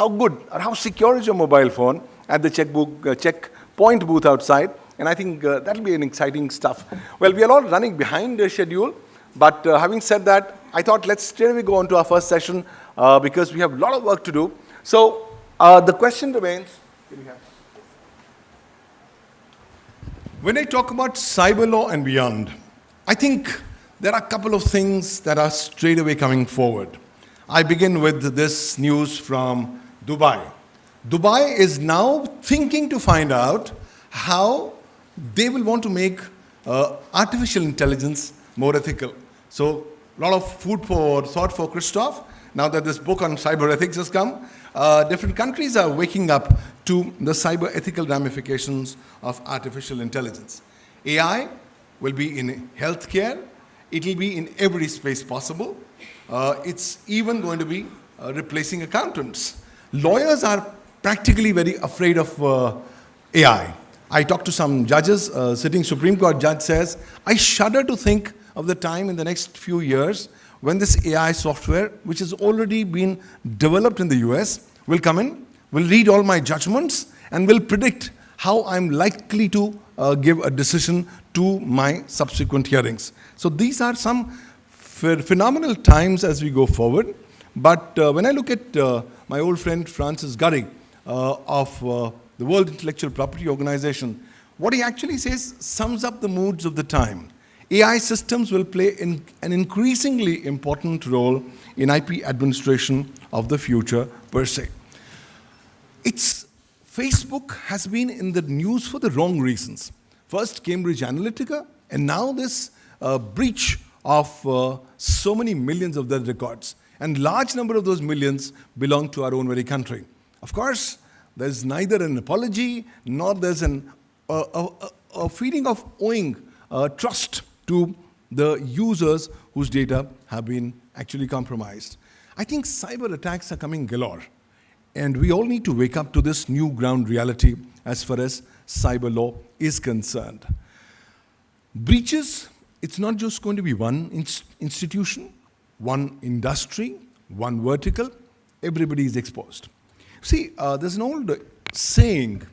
how good or how secure is your mobile phone at the checkpoint booth outside. And I think that'll be an exciting stuff. Well, we are all running behind the schedule, but having said that, I thought let's straight away go on to our first session because we have a lot of work to do. So the question remains, when I talk about cyber law and beyond, I think there are a couple of things that are straight away coming forward. I begin with this news from Dubai. Dubai is now thinking to find out how they will want to make artificial intelligence more ethical. So a lot of food for thought for Christoph. Now that this book on cyber ethics has come, different countries are waking up to the cyber ethical ramifications of artificial intelligence. AI will be in healthcare. It will be in every space possible. It's even going to be replacing accountants. Lawyers are practically very afraid of AI. I talked to some judges. Sitting Supreme Court judge says, I shudder to think of the time in the next few years when this AI software, which has already been developed in the US, will come in, will read all my judgments, and will predict how I'm likely to give a decision to my subsequent hearings. So these are some phenomenal times as we go forward. But when I look at my old friend Francis Gurry of the World Intellectual Property Organization, what he actually says sums up the moods of the time. AI systems will play an increasingly important role in IP administration of the future per se. Facebook has been in the news for the wrong reasons. First, Cambridge Analytica, and now this breach of so many millions of their records. And large number of those millions belong to our own very country. Of course, there's neither an apology nor there's a feeling of owing trust to the users whose data have been actually compromised. I think cyber attacks are coming galore. And we all need to wake up to this new ground reality as far as cyber law is concerned. Breaches, it's not just going to be one institution, one industry, one vertical. Everybody is exposed. See, there's an old saying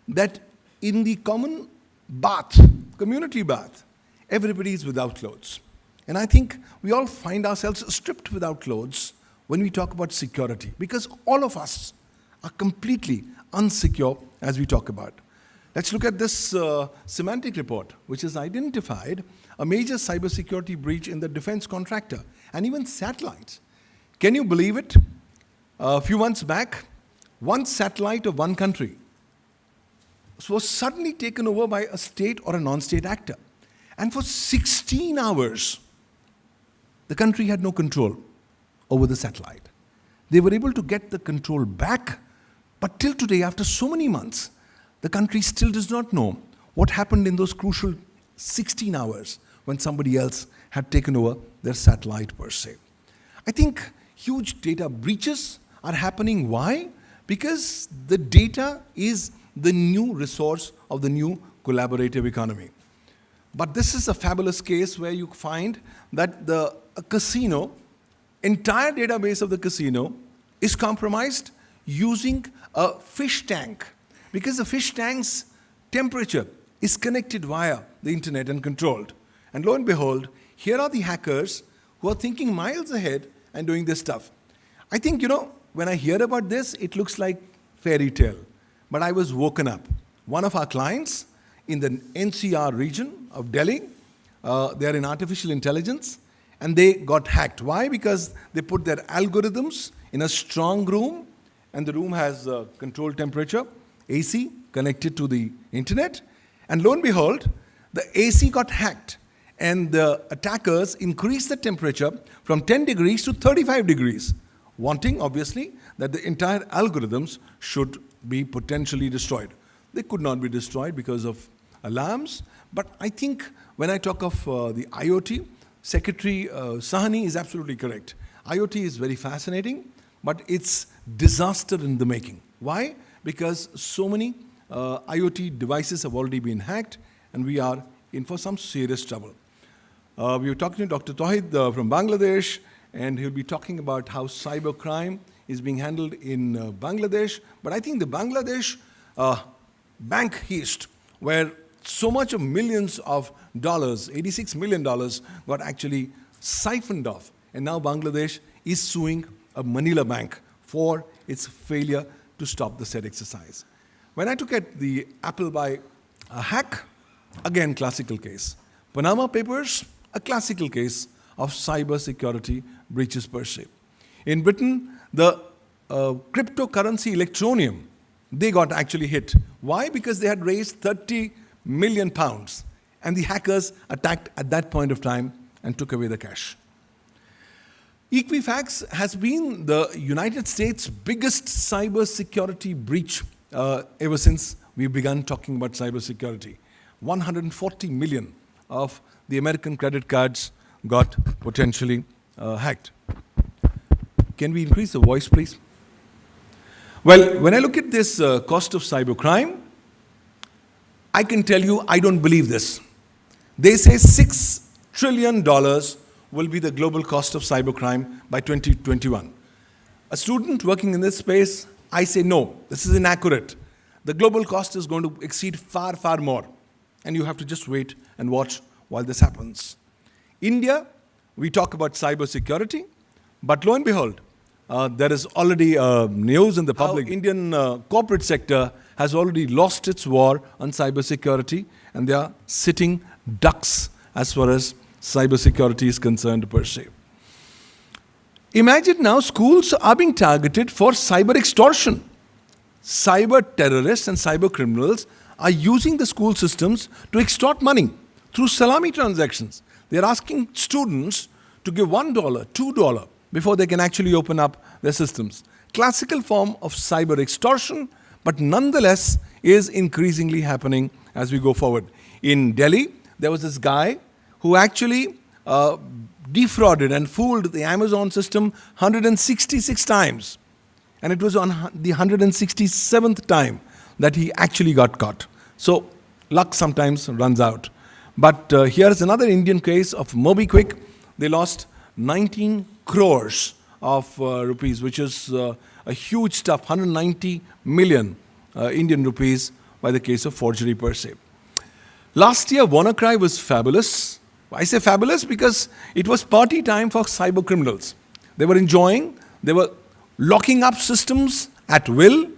that in the common bath, community bath, everybody is without clothes. And I think we all find ourselves stripped without clothes when we talk about security, because all of us are completely unsecure as we talk about. Let's look at this semantic report, which has identified a major cybersecurity breach in the defense contractor and even satellites. Can you believe it? A few months back, one satellite of one country was suddenly taken over by a state or a non-state actor. And for 16 hours, the country had no control over the satellite. They were able to get the control back, but till today, after so many months, the country still does not know what happened in those crucial 16 hours when somebody else had taken over their satellite per se. I think huge data breaches are happening. Why? Because the data is the new resource of the new collaborative economy. But this is a fabulous case where you find that a casino, entire database of the casino is compromised using a fish tank, because the fish tank's temperature is connected via the internet and controlled. And lo and behold, here are the hackers who are thinking miles ahead and doing this stuff. I think, when I hear about this, it looks like fairy tale. But I was woken up. One of our clients in the NCR region of Delhi, they're in artificial intelligence, and they got hacked. Why? Because they put their algorithms in a strong room, and the room has controlled temperature, AC connected to the internet, and lo and behold, the AC got hacked, and the attackers increased the temperature from 10 degrees to 35 degrees, wanting, obviously, that the entire algorithms should be potentially destroyed. They could not be destroyed because of alarms, but I think when I talk of the IoT, Secretary Sahani is absolutely correct. IoT is very fascinating, but it's disaster in the making. Why? Because so many IoT devices have already been hacked, and we are in for some serious trouble. We were talking to Dr. Tawhid from Bangladesh, and he'll be talking about how cybercrime is being handled in Bangladesh. But I think the Bangladesh bank heist, where so much of millions of dollars, $86 million, got actually siphoned off. And now Bangladesh is suing a Manila bank for its failure to stop the said exercise. When I took at the Apple by a hack, again, classical case. Panama Papers, a classical case of cybersecurity breaches per se. In Britain, the cryptocurrency Electronium, they got actually hit. Why? Because they had raised 30 million pounds, and the hackers attacked at that point of time and took away the cash. Equifax has been the United States' biggest cybersecurity breach ever since we began talking about cybersecurity. 140 million of the American credit cards got potentially hacked. Can we increase the voice, please? Well, when I look at this cost of cybercrime, I can tell you I don't believe this. They say $6 trillion will be the global cost of cybercrime by 2021. A student working in this space, I say no, this is inaccurate. The global cost is going to exceed far, far more. And you have to just wait and watch while this happens. India, we talk about cybersecurity, but lo and behold, there is already news in the public. Indian corporate sector has already lost its war on cybersecurity, and they are sitting ducks as far as cybersecurity is concerned per se. Imagine now schools are being targeted for cyber extortion. Cyber terrorists and cyber criminals are using the school systems to extort money through salami transactions. They're asking students to give $1, $2 before they can actually open up their systems. Classical form of cyber extortion, but nonetheless is increasingly happening as we go forward. In Delhi, there was this guy who actually defrauded and fooled the Amazon system 166 times. And it was on the 167th time that he actually got caught. So luck sometimes runs out. But here's another Indian case of MobiKwik. They lost 19 crores of rupees, which is a huge stuff, 190 million Indian rupees by the case of forgery per se. Last year, WannaCry was fabulous. I say fabulous because it was party time for cyber criminals. They were enjoying, they were locking up systems at will,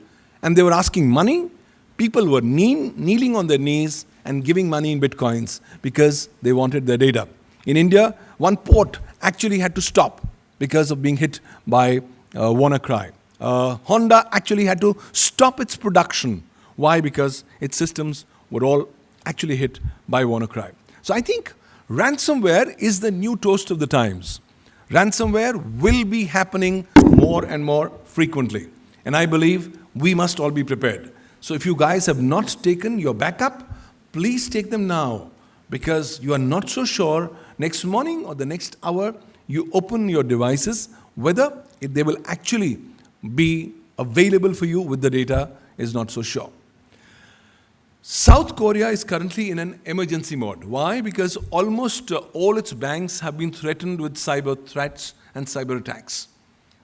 and they were asking money. People were kneeling on their knees and giving money in bitcoins because they wanted their data. In India, one port actually had to stop because of being hit by WannaCry. Honda actually had to stop its production. Why? Because its systems were all actually hit by WannaCry. So I think ransomware is the new toast of the times. Ransomware will be happening more and more frequently. And I believe we must all be prepared. So if you guys have not taken your backup, please take them now, because you are not so sure next morning or the next hour you open your devices, whether they will actually be available for you with the data is not so sure. South Korea is currently in an emergency mode. Why? Because almost all its banks have been threatened with cyber threats and cyber attacks.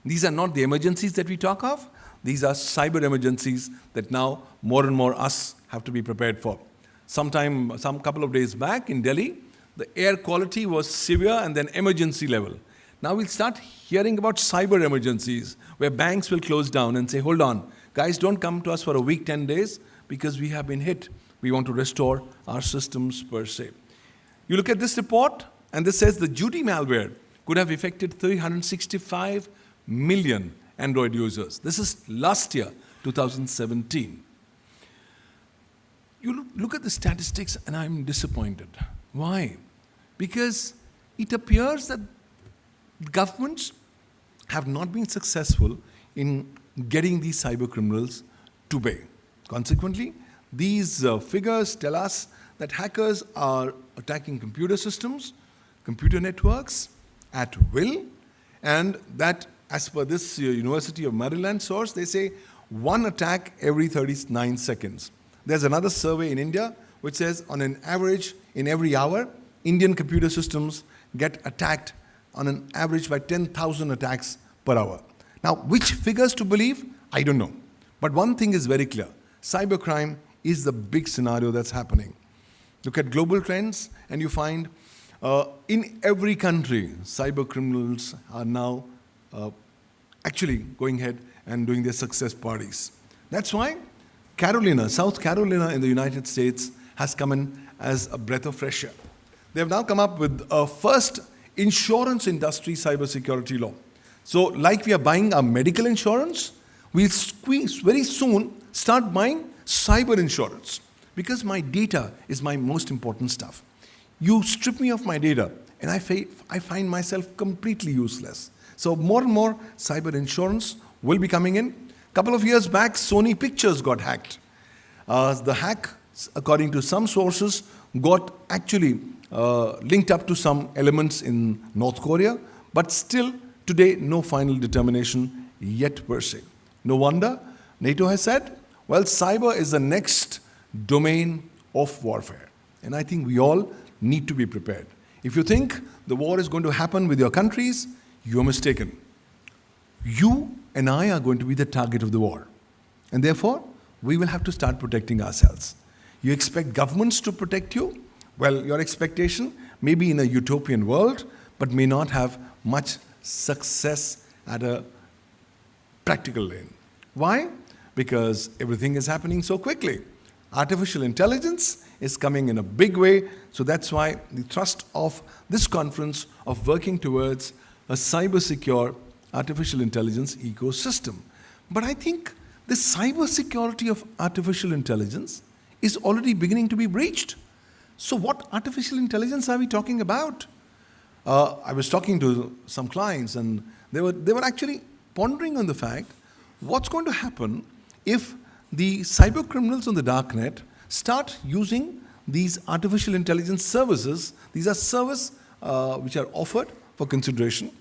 These are not the emergencies that we talk of. These are cyber emergencies that now more and more us have to be prepared for. Some couple of days back in Delhi, the air quality was severe and then emergency level. Now we'll start hearing about cyber emergencies where banks will close down and say, hold on, guys, don't come to us for a week, 10 days, because we have been hit. We want to restore our systems per se. You look at this report, and this says the Judy malware could have affected 365 million Android users. This is last year, 2017. You look at the statistics, and I'm disappointed. Why? Because it appears that governments have not been successful in getting these cyber criminals to pay. Consequently, these figures tell us that hackers are attacking computer systems, computer networks at will, and that, as per this University of Maryland source, they say one attack every 39 seconds. There's another survey in India which says on an average in every hour, Indian computer systems get attacked on an average by 10,000 attacks per hour. Now, which figures to believe? I don't know. But one thing is very clear. Cybercrime is the big scenario that's happening. Look at global trends and you find in every country, cyber criminals are now actually going ahead and doing their success parties. That's why South Carolina in the United States has come in as a breath of fresh air. They have now come up with a first insurance industry cybersecurity law. So like we are buying our medical insurance, we'll very soon start buying cyber insurance because my data is my most important stuff. You strip me of my data and I find myself completely useless. So more and more cyber insurance will be coming in. A couple of years back, Sony Pictures got hacked. The hack, according to some sources, got actually linked up to some elements in North Korea, but still today no final determination yet per se. No wonder NATO has said, well, cyber is the next domain of warfare. And I think we all need to be prepared. If you think the war is going to happen with your countries, you're mistaken. You and I are going to be the target of the war. And therefore, we will have to start protecting ourselves. You expect governments to protect you? Well, your expectation may be in a utopian world, but may not have much success at a practical lane. Why? Because everything is happening so quickly. Artificial intelligence is coming in a big way, so that's why the thrust of this conference of working towards a cyber-secure artificial intelligence ecosystem. But I think the cyber-security of artificial intelligence is already beginning to be breached. So what artificial intelligence are we talking about? I was talking to some clients and they were actually pondering on the fact, what's going to happen if the cyber criminals on the darknet start using these artificial intelligence services. These are services which are offered for consideration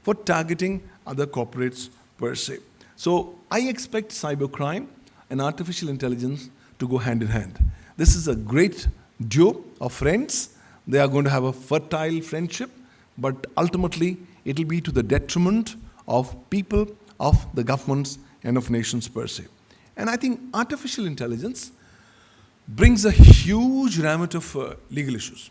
for targeting other corporates per se. So I expect cybercrime and artificial intelligence to go hand in hand. This is a great duo of friends. They are going to have a fertile friendship, but ultimately it will be to the detriment of people, of the governments, and of nations per se. And I think artificial intelligence brings a huge gamut of legal issues.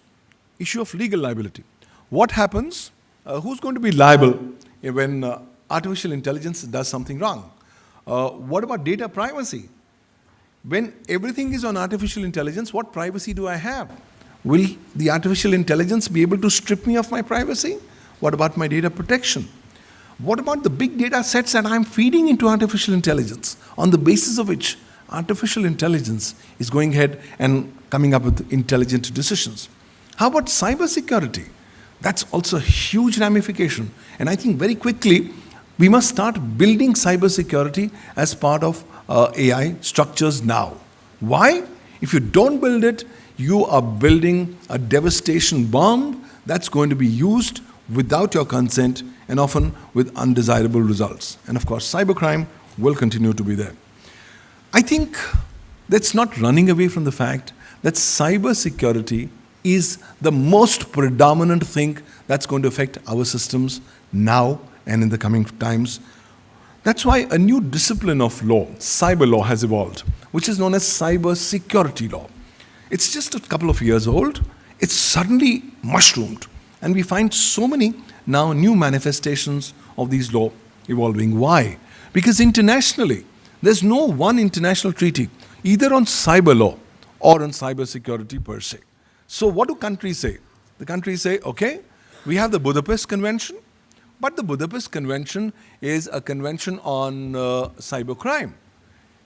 Issue of legal liability. What happens? Who's going to be liable when artificial intelligence does something wrong? What about data privacy? When everything is on artificial intelligence, what privacy do I have? Will the artificial intelligence be able to strip me of my privacy? What about my data protection? What about the big data sets that I'm feeding into artificial intelligence, on the basis of which artificial intelligence is going ahead and coming up with intelligent decisions? How about cybersecurity? That's also a huge ramification. And I think very quickly, we must start building cybersecurity as part of AI structures now. Why? If you don't build it, you are building a devastation bomb that's going to be used without your consent and often with undesirable results. And of course, cybercrime will continue to be there. I think that's not running away from the fact that cybersecurity is the most predominant thing that's going to affect our systems now and in the coming times. That's why a new discipline of law, Cyberlaw, has evolved, which is known as Cybersecurity law. It's just a couple of years old. It's suddenly mushroomed. And we find so many now new manifestations of these law evolving. Why? Because internationally, there's no one international treaty, either on cyber law or on cybersecurity per se. So what do countries say? The countries say, okay, we have the Budapest Convention, but the Budapest Convention is a convention on cybercrime,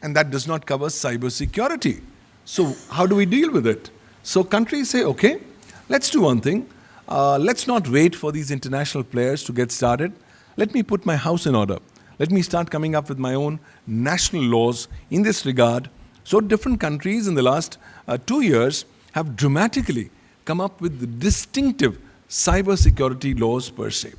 and that does not cover cybersecurity. So how do we deal with it? So countries say, okay, let's do one thing. Let's not wait for these international players to get started. Let me put my house in order. Let me start coming up with my own national laws in this regard. So different countries in the last 2 years have dramatically come up with distinctive cybersecurity laws per se.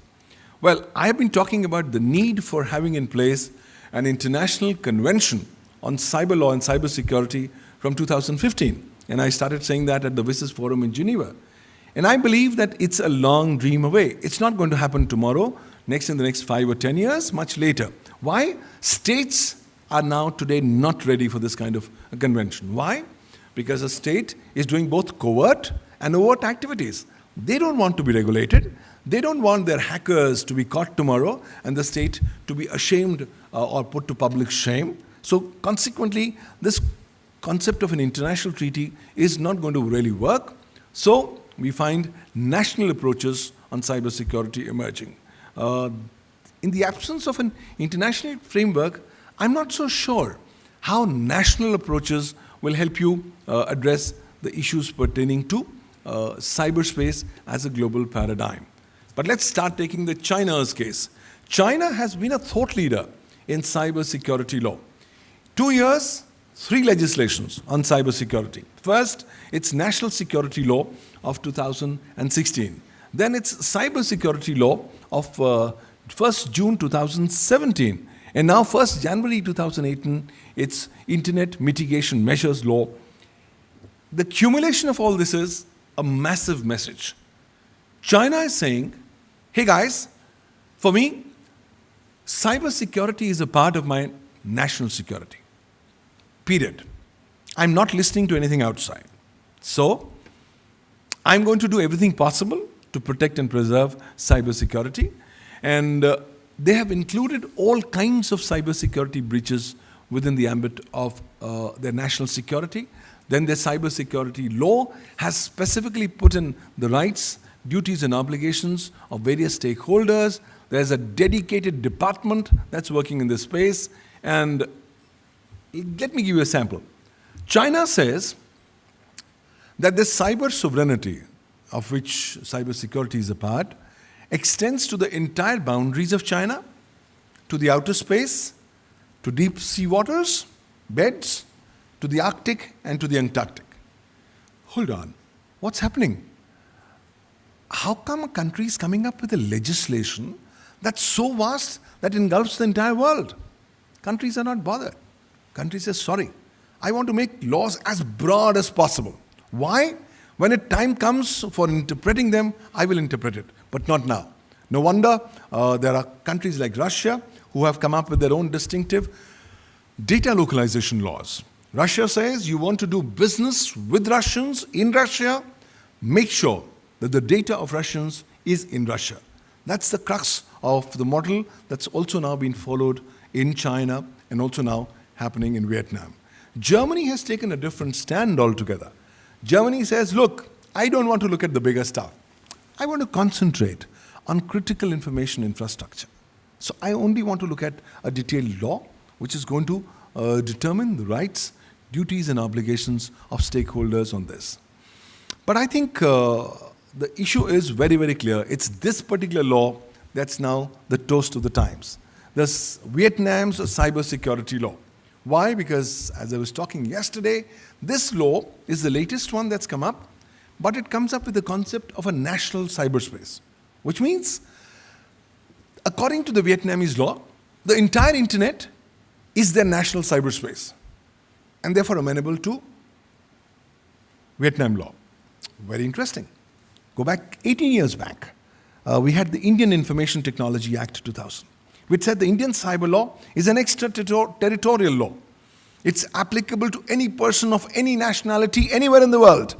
Well, I have been talking about the need for having in place an international convention on cyber law and cybersecurity from 2015. And I started saying that at the WSIS Forum in Geneva. And I believe that it's a long dream away. It's not going to happen tomorrow, in the next 5 or 10 years, much later. Why? States are now today not ready for this kind of a convention. Why? Because a state is doing both covert and overt activities. They don't want to be regulated. They don't want their hackers to be caught tomorrow and the state to be ashamed or put to public shame. So consequently, this concept of an international treaty is not going to really work. So we find national approaches on cybersecurity emerging. In the absence of an international framework, I'm not so sure how national approaches will help you address the issues pertaining to cyberspace as a global paradigm. But let's start taking the China's case. China has been a thought leader in cybersecurity law. 2 years, 3 legislations on cybersecurity. First, its National Security Law of 2016. Then its Cybersecurity Law of 1st June 2017. And now 1st January 2018, its Internet Mitigation Measures Law. The accumulation of all this is a massive message. China is saying, hey guys, for me, cybersecurity is a part of my national security. Period. I'm not listening to anything outside. So, I'm going to do everything possible to protect and preserve cybersecurity. And they have included all kinds of cybersecurity breaches within the ambit of their national security. Then their cybersecurity law has specifically put in the rights, duties and obligations of various stakeholders. There's a dedicated department that's working in this space. And let me give you a sample. China says that the cyber sovereignty, of which cybersecurity is a part, extends to the entire boundaries of China, to the outer space, to deep sea waters, beds, to the Arctic and to the Antarctic. Hold on, what's happening? How come a country is coming up with a legislation that's so vast that engulfs the entire world? Countries are not bothered. Countries say, sorry, I want to make laws as broad as possible. Why? When a time comes for interpreting them, I will interpret it, but not now. No wonder there are countries like Russia who have come up with their own distinctive data localization laws. Russia says you want to do business with Russians in Russia, make sure that the data of Russians is in Russia. That's the crux of the model that's also now been followed in China and also now happening in Vietnam. Germany has taken a different stand altogether. Germany says, look, I don't want to look at the bigger stuff. I want to concentrate on critical information infrastructure. So I only want to look at a detailed law which is going to determine the rights, duties and obligations of stakeholders on this. But I think the issue is very, very clear. It's this particular law that's now the toast of the times. There's Vietnam's cybersecurity law. Why? Because as I was talking yesterday, this law is the latest one that's come up, but it comes up with the concept of a national cyberspace, which means, according to the Vietnamese law, the entire internet is their national cyberspace and therefore amenable to Vietnam law. Very interesting. Go back 18 years back. We had the Indian Information Technology Act 2000, which said the Indian cyber law is an extraterritorial law. It's applicable to any person of any nationality anywhere in the world,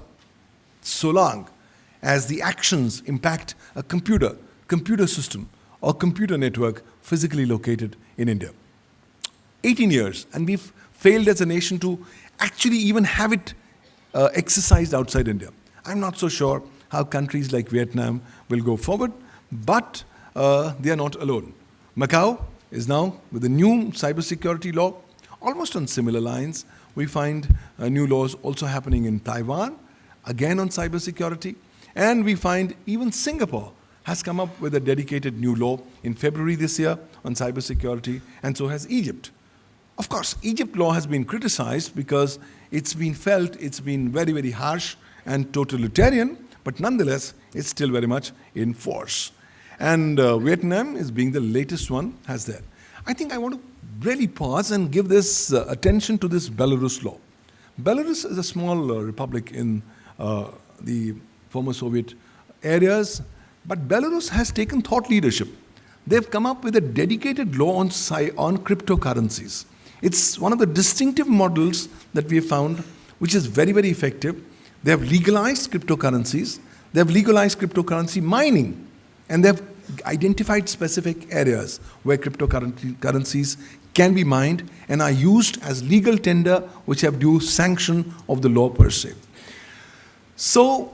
so long as the actions impact a computer system or computer network physically located in India. 18 years, and we've failed as a nation to actually even have it exercised outside India. I'm not so sure how countries like Vietnam will go forward, but they are not alone. Macau is now with a new cybersecurity law, almost on similar lines. We find new laws also happening in Taiwan, again on cybersecurity. And we find even Singapore has come up with a dedicated new law in February this year on cybersecurity, and so has Egypt. Of course, Egypt law has been criticized because it's been felt it's been very, very harsh and totalitarian, but nonetheless, it's still very much in force. And Vietnam is being the latest one, has that. I think I want to really pause and give this attention to this Belarus law. Belarus is a small republic in the former Soviet areas, but Belarus has taken thought leadership. they've come up with a dedicated law on cryptocurrencies. It's one of the distinctive models that we have found, which is very, very effective. They have legalized cryptocurrencies. They have legalized cryptocurrency mining. And they have identified specific areas where cryptocurrencies can be mined and are used as legal tender, which have due sanction of the law per se. So,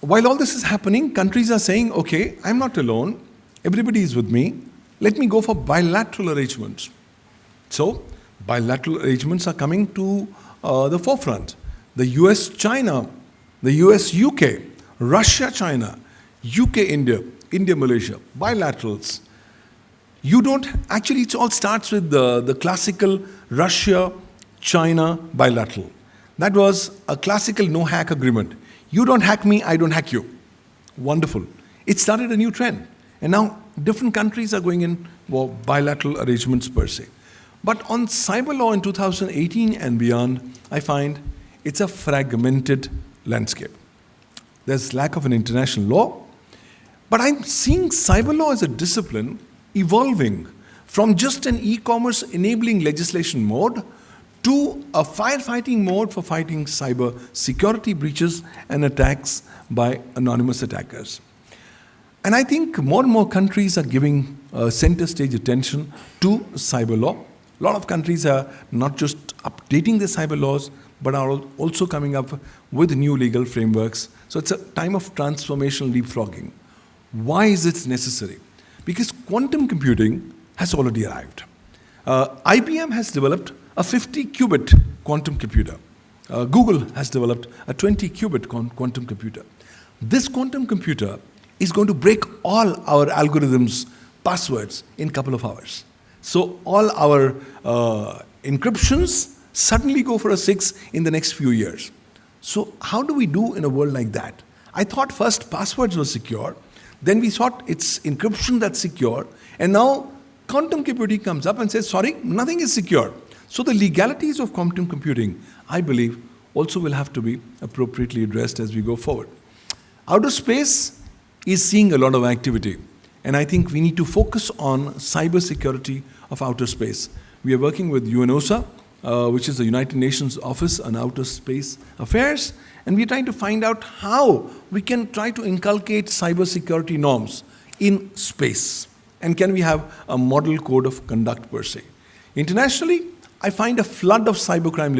while all this is happening, countries are saying, okay, I'm not alone. Everybody is with me. Let me go for bilateral arrangements. So, bilateral arrangements are coming to the forefront. The US-China, the US-UK, Russia-China, UK-India, India-Malaysia, bilaterals. You don't, actually it all starts with the classical Russia-China bilateral. That was a classical no-hack agreement. You don't hack me, I don't hack you. Wonderful. It started a new trend. And now different countries are going in for bilateral arrangements per se. But on cyber law in 2018 and beyond, I find it's a fragmented landscape. There's lack of an international law. But I'm seeing cyber law as a discipline evolving from just an e-commerce enabling legislation mode to a firefighting mode for fighting cyber security breaches and attacks by anonymous attackers. And I think more and more countries are giving center stage attention to cyber law. A lot of countries are not just updating their cyber laws, but are also coming up with new legal frameworks. So it's a time of transformational leapfrogging. Why is it necessary? Because quantum computing has already arrived. IBM has developed a 50-qubit quantum computer. Google has developed a 20-qubit quantum computer. This quantum computer is going to break all our algorithms' passwords in a couple of hours. So all our encryptions suddenly go for a 6 in the next few years. So how do we do in a world like that? I thought first passwords were secure, then we thought it's encryption that's secure, and now quantum computing comes up and says, sorry, nothing is secure. So the legalities of quantum computing, I believe, also will have to be appropriately addressed as we go forward. Outer space is seeing a lot of activity, and I think we need to focus on cybersecurity of outer space. We are working with UNOSA, which is the United Nations Office on Outer Space Affairs, and we're trying to find out how we can try to inculcate cybersecurity norms in space. And can we have a model code of conduct per se? Internationally, I find a flood of cybercrime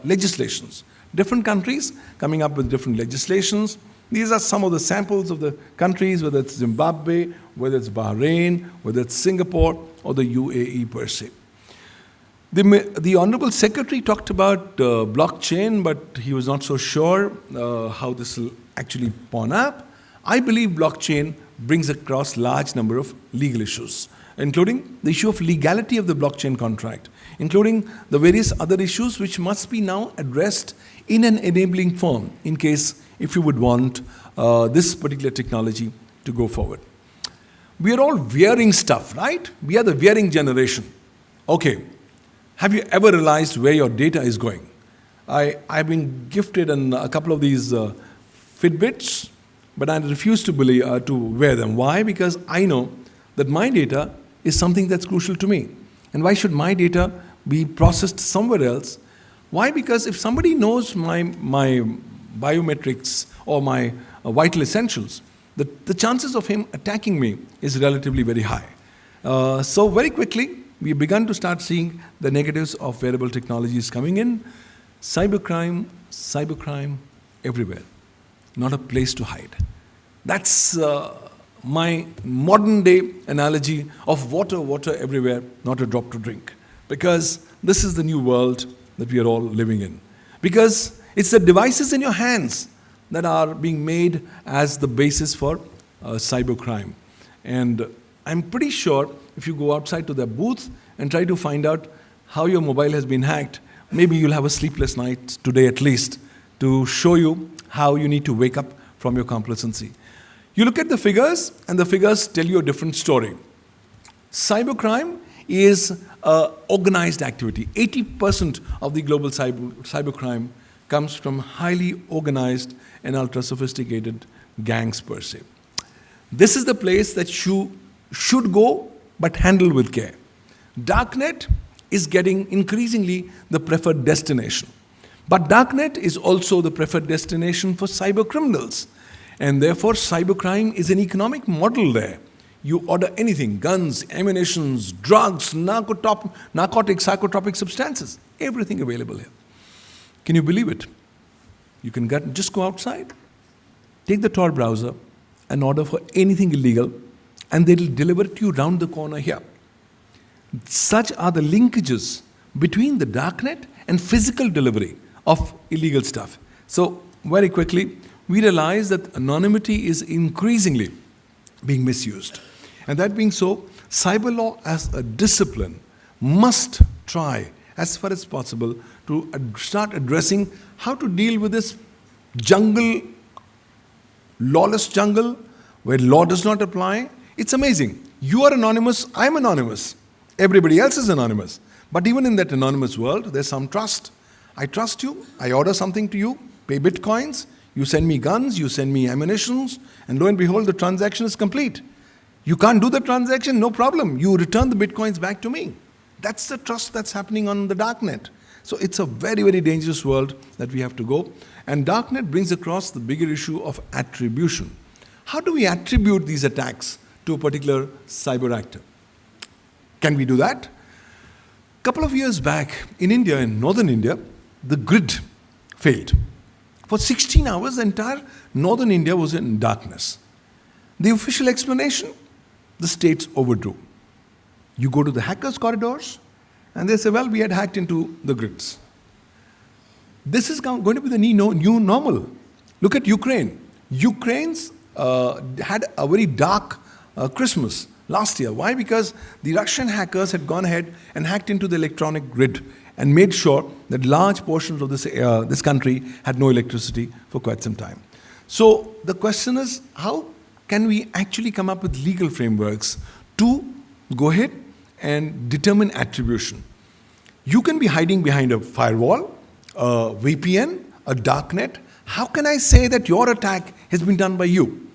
legislations. Different countries coming up with different legislations. These are some of the samples of the countries, whether it's Zimbabwe, whether it's Bahrain, whether it's Singapore, or the UAE per se. The Honorable Secretary talked about blockchain, but he was not so sure how this will actually pawn up. I believe blockchain brings across large number of legal issues, including the issue of legality of the blockchain contract, including the various other issues which must be now addressed in an enabling form in case if you would want this particular technology to go forward. We are all wearing stuff, right? We are the wearing generation. Okay. Have you ever realized where your data is going? I've been gifted a couple of these Fitbits, but I refuse to wear them. Why? Because I know that my data is something that's crucial to me. And why should my data be processed somewhere else? Why? Because if somebody knows my biometrics or my vital essentials, the chances of him attacking me is relatively very high. So very quickly, we begun to start seeing the negatives of wearable technologies coming in. Cybercrime everywhere. Not a place to hide. That's my modern day analogy of water everywhere, not a drop to drink. Because this is the new world that we are all living in. Because it's the devices in your hands that are being made as the basis for cybercrime. And I'm pretty sure if you go outside to their booth and try to find out how your mobile has been hacked, maybe you'll have a sleepless night today at least to show you how you need to wake up from your complacency. You look at the figures, and the figures tell you a different story. Cybercrime is organized activity. 80% of the global cybercrime comes from highly organized and ultra-sophisticated gangs per se. This is the place that you should go, but handled with care. Darknet is getting increasingly the preferred destination. But Darknet is also the preferred destination for cyber criminals. And therefore, cybercrime is an economic model there. You order anything, guns, ammunitions, drugs, narcotics, psychotropic substances, everything available here. Can you believe it? You can just go outside, take the Tor browser, and order for anything illegal, and they'll deliver it to you round the corner here. Such are the linkages between the darknet and physical delivery of illegal stuff. So, very quickly, we realize that anonymity is increasingly being misused. And that being so, cyber law as a discipline must try as far as possible to start addressing how to deal with this jungle, lawless jungle, where law does not apply. It's amazing. You are anonymous, I'm anonymous. Everybody else is anonymous. But even in that anonymous world, there's some trust. I trust you, I order something to you, pay bitcoins, you send me guns, you send me ammunitions, and lo and behold, the transaction is complete. You can't do the transaction, no problem. You return the bitcoins back to me. That's the trust that's happening on the darknet. So it's a very, very dangerous world that we have to go. And darknet brings across the bigger issue of attribution. How do we attribute these attacks to a particular cyber actor? Can we do that? A couple of years back in India, in northern India, the grid failed. For 16 hours, the entire northern India was in darkness. The official explanation, the states overdrew. You go to the hackers' corridors, and they say, well, we had hacked into the grids. This is going to be the new normal. Look at Ukraine. Ukraine's had a very dark Christmas last year. Why? Because the Russian hackers had gone ahead and hacked into the electronic grid and made sure that large portions of this country had no electricity for quite some time. So the question is, how can we actually come up with legal frameworks to go ahead and determine attribution? You can be hiding behind a firewall, a VPN, a darknet. How can I say that your attack has been done by you?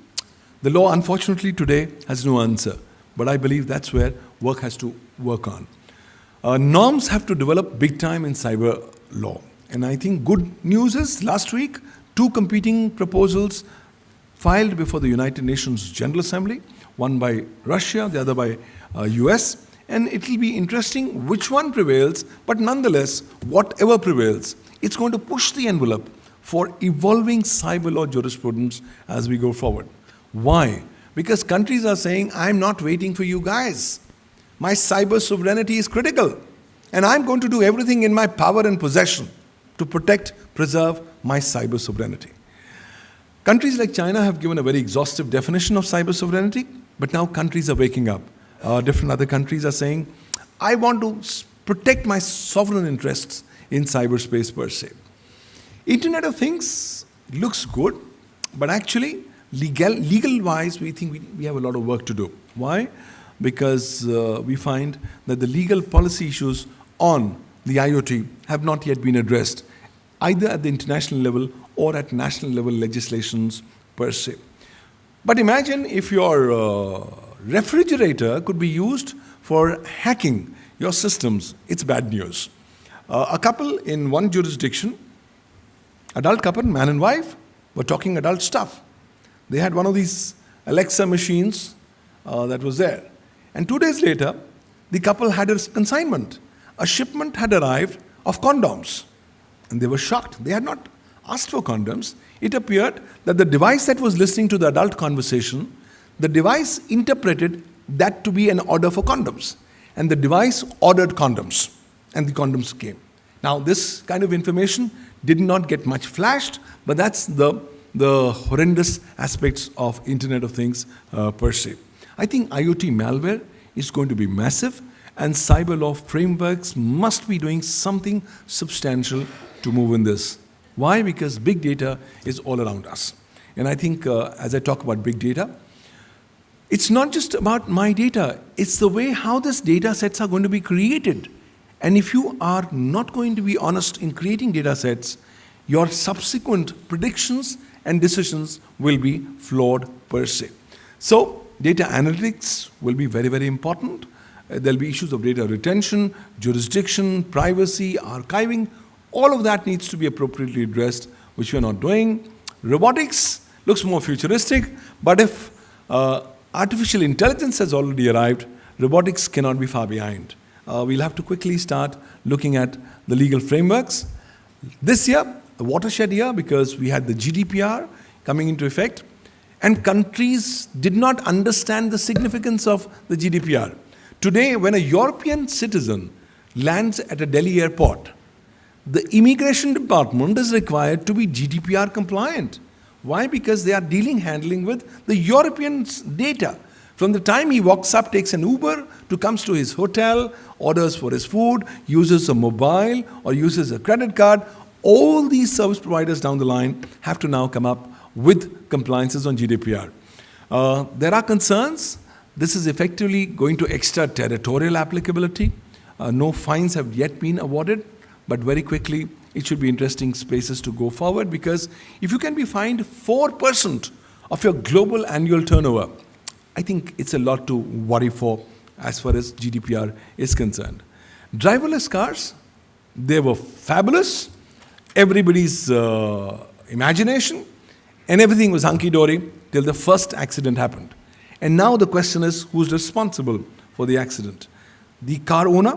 The law, unfortunately, today has no answer. But I believe that's where work has to work on. Norms have to develop big time in cyber law. And I think good news is last week, 2 competing proposals filed before the United Nations General Assembly, one by Russia, the other by US. And it will be interesting which one prevails, but nonetheless, whatever prevails, it's going to push the envelope for evolving cyber law jurisprudence as we go forward. Why? Because countries are saying, I'm not waiting for you guys. My cyber sovereignty is critical. And I'm going to do everything in my power and possession to protect, preserve my cyber sovereignty. Countries like China have given a very exhaustive definition of cyber sovereignty, but now countries are waking up. Different other countries are saying, I want to protect my sovereign interests in cyberspace per se. Internet of Things looks good, but actually, legal-wise, we think we have a lot of work to do. Why? Because we find that the legal policy issues on the IoT have not yet been addressed, either at the international level or at national level legislations per se. But imagine if your refrigerator could be used for hacking your systems. It's bad news. A couple in one jurisdiction, adult couple, man and wife, were talking adult stuff. They had one of these Alexa machines that was there. And 2 days later, the couple had a consignment. A shipment had arrived of condoms. And they were shocked. They had not asked for condoms. It appeared that the device that was listening to the adult conversation, the device interpreted that to be an order for condoms. And the device ordered condoms. And the condoms came. Now, this kind of information did not get much flashed, but that's the horrendous aspects of Internet of Things per se. I think IoT malware is going to be massive, and cyber law frameworks must be doing something substantial to move in this. Why? Because big data is all around us. And I think as I talk about big data, it's not just about my data, it's the way how these data sets are going to be created. And if you are not going to be honest in creating data sets, your subsequent predictions and decisions will be flawed per se. So data analytics will be very, very important. There'll be issues of data retention, jurisdiction, privacy, archiving. All of that needs to be appropriately addressed, which we are not doing. Robotics looks more futuristic, but if artificial intelligence has already arrived, robotics cannot be far behind. We'll have to quickly start looking at the legal frameworks. This year, a watershed year, because we had the GDPR coming into effect, and countries did not understand the significance of the GDPR. Today, when a European citizen lands at a Delhi airport, the immigration department is required to be GDPR compliant. Why? Because they are handling with the Europeans' data. From the time he walks up, takes an Uber, to comes to his hotel, orders for his food, uses a mobile or uses a credit card, all these service providers down the line have to now come up with compliances on GDPR. There are concerns. This is effectively going to extraterritorial applicability. No fines have yet been awarded, but very quickly it should be interesting spaces to go forward, because if you can be fined 4% of your global annual turnover, I think it's a lot to worry for as far as GDPR is concerned. Driverless cars, they were fabulous. Everybody's imagination, and everything was hunky-dory till the first accident happened. And now the question is, who's responsible for the accident? The car owner,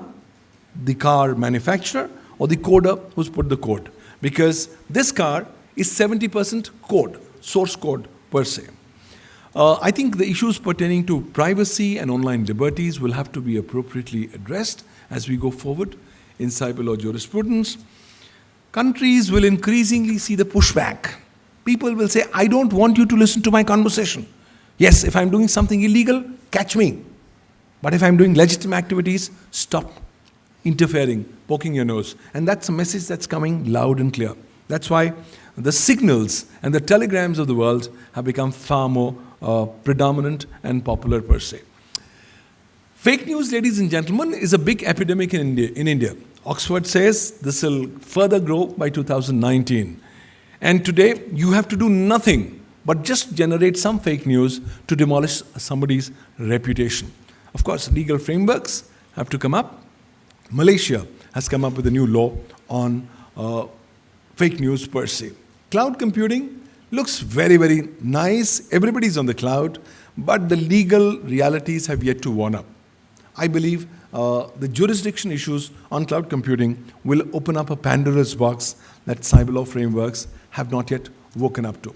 the car manufacturer, or the coder who's put the code? Because this car is 70% code, source code per se. I think the issues pertaining to privacy and online liberties will have to be appropriately addressed as we go forward in cyberlaw jurisprudence. Countries will increasingly see the pushback. People will say, I don't want you to listen to my conversation. Yes, if I'm doing something illegal, catch me. But if I'm doing legitimate activities, stop interfering, poking your nose. And that's a message that's coming loud and clear. That's why the signals and the telegrams of the world have become far more predominant and popular per se. Fake news, ladies and gentlemen, is a big epidemic in India. Oxford says this will further grow by 2019. And today, you have to do nothing but just generate some fake news to demolish somebody's reputation. Of course, legal frameworks have to come up. Malaysia has come up with a new law on fake news per se. Cloud computing looks very, very nice. Everybody's on the cloud, but the legal realities have yet to warm up. I believe the jurisdiction issues on cloud computing will open up a Pandora's box that cyberlaw frameworks have not yet woken up to.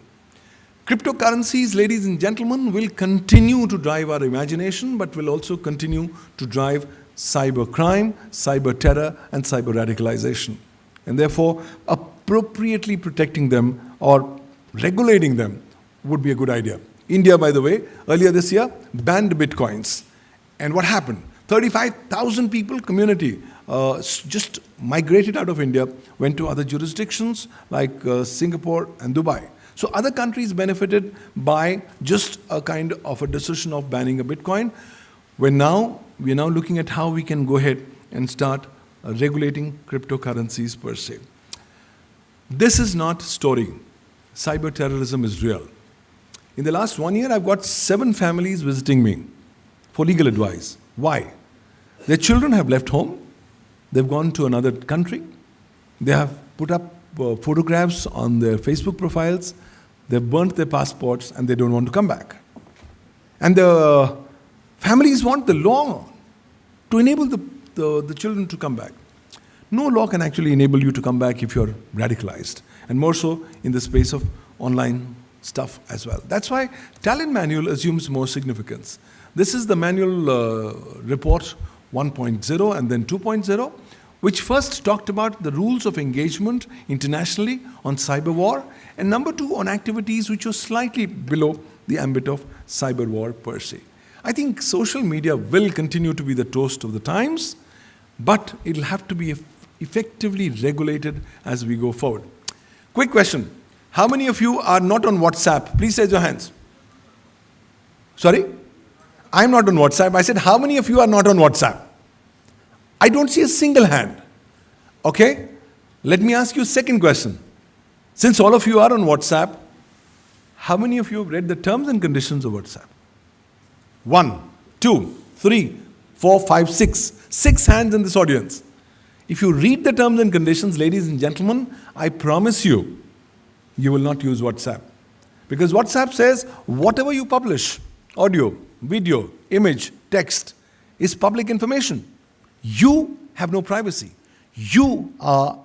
Cryptocurrencies, ladies and gentlemen, will continue to drive our imagination, but will also continue to drive cybercrime, cyber terror, and cyber radicalization. And therefore, appropriately protecting them or regulating them would be a good idea. India, by the way, earlier this year, banned bitcoins. And what happened? 35,000 people, community, just migrated out of India, went to other jurisdictions like Singapore and Dubai. So other countries benefited by just a kind of a decision of banning a Bitcoin. We are now looking at how we can go ahead and start regulating cryptocurrencies per se. This is not story. Cyber terrorism is real. In the last 1 year, I've got 7 families visiting me for legal advice. Why? Their children have left home. They've gone to another country. They have put up photographs on their Facebook profiles. They've burnt their passports and they don't want to come back. And the families want the law to enable the children to come back. No law can actually enable you to come back if you're radicalized, and more so in the space of online stuff as well. That's why Talent Manual assumes more significance. This is the manual report 1.0 and then 2.0, which first talked about the rules of engagement internationally on cyber war, and number 2 on activities which are slightly below the ambit of cyber war per se. I think social media will continue to be the toast of the times, but it'll have to be effectively regulated as we go forward. Quick question. How many of you are not on WhatsApp? Please raise your hands. Sorry? I'm not on WhatsApp. I said, how many of you are not on WhatsApp? I don't see a single hand. Okay? Let me ask you a second question. Since all of you are on WhatsApp, how many of you have read the terms and conditions of WhatsApp? 1, 2, 3, 4, 5, 6. 6 hands in this audience. If you read the terms and conditions, ladies and gentlemen, I promise you, you will not use WhatsApp. Because WhatsApp says whatever you publish, audio, video, image, text, is public information. You have no privacy. You are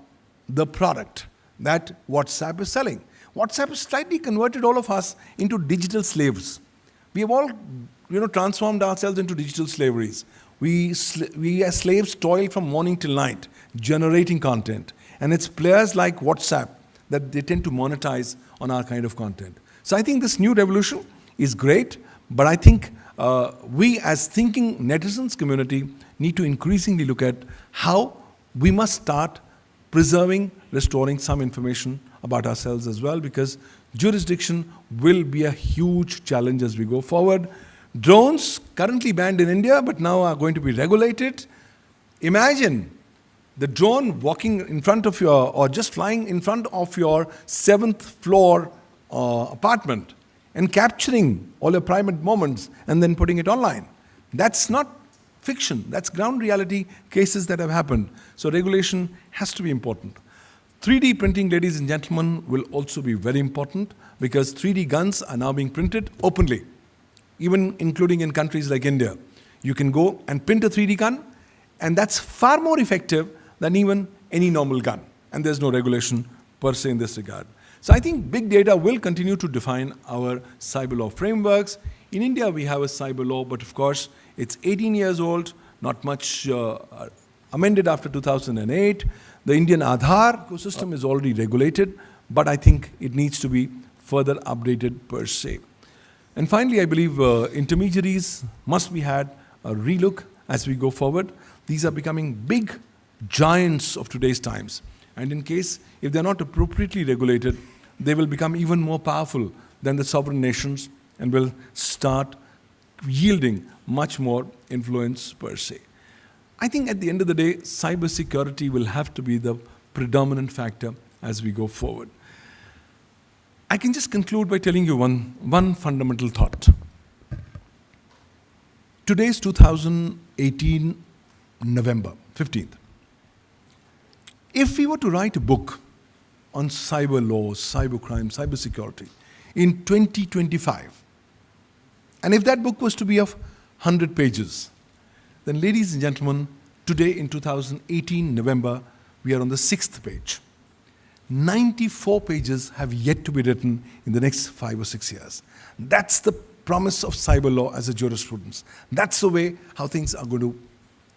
the product that WhatsApp is selling. WhatsApp has slightly converted all of us into digital slaves. We have all, transformed ourselves into digital slaveries. We as slaves toil from morning till night, generating content. And it's players like WhatsApp that they tend to monetize on our kind of content. So I think this new revolution is great, but I think we as thinking netizens community need to increasingly look at how we must start preserving, restoring some information about ourselves as well, because jurisdiction will be a huge challenge as we go forward. Drones, currently banned in India, but now are going to be regulated. Imagine the drone walking in front of your, or just flying in front of your 7th floor apartment and capturing all your private moments and then putting it online. That's not fiction. That's ground reality cases that have happened. So regulation has to be important. 3D printing, ladies and gentlemen, will also be very important because 3D guns are now being printed openly, even including in countries like India. You can go and print a 3D gun, and that's far more effective than even any normal gun. And there's no regulation per se in this regard. So I think big data will continue to define our cyber law frameworks. In India, we have a cyber law, but of course, it's 18 years old, not much amended after 2008. The Indian Aadhaar ecosystem is already regulated, but I think it needs to be further updated per se. And finally, I believe intermediaries must be had a relook as we go forward. These are becoming big giants of today's times. And in case, if they're not appropriately regulated, they will become even more powerful than the sovereign nations and will start yielding much more influence per se. I think at the end of the day, cybersecurity will have to be the predominant factor as we go forward. I can just conclude by telling you one fundamental thought. Today is 2018, November 15th. If we were to write a book on cyber laws, cybercrime, cybersecurity in 2025, and if that book was to be of 100 pages, then ladies and gentlemen, today in 2018, November, we are on the 6th page. 94 pages have yet to be written in the next 5 or 6 years. That's the promise of cyber law as a jurisprudence. That's the way how things are going to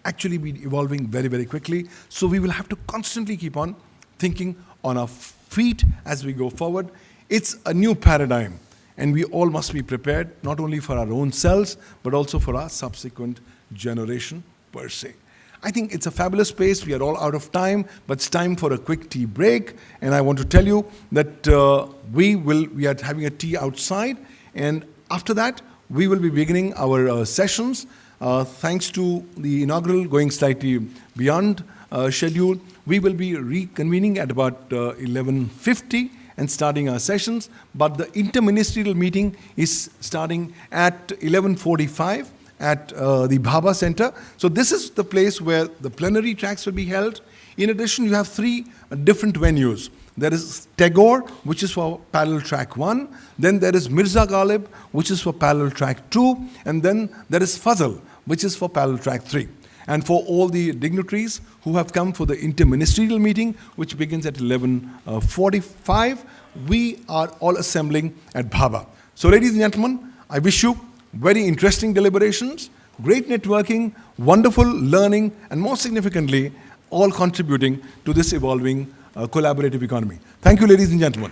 actually be evolving very, very quickly. So we will have to constantly keep on thinking on our feet as we go forward. It's a new paradigm, and we all must be prepared, not only for our own selves, but also for our subsequent generation per se. I think it's a fabulous space. We are all out of time, but it's time for a quick tea break. And I want to tell you that we are having a tea outside, and after that, we will be beginning our sessions. Thanks to the inaugural going slightly beyond schedule, we will be reconvening at about 11:50 and starting our sessions. But the interministerial meeting is starting at 11:45 at the Bhabha Center. So this is the place where the plenary tracks will be held. In addition, you have 3 different venues. There is Tagore, which is for parallel track 1. Then there is Mirza Ghalib, which is for parallel track 2. And then there is Fazal, which is for parallel track 3. And for all the dignitaries who have come for the interministerial meeting, which begins at 11:45, we are all assembling at Bhabha. So ladies and gentlemen, I wish you very interesting deliberations, great networking, wonderful learning, and most significantly, all contributing to this evolving collaborative economy. Thank you, ladies and gentlemen.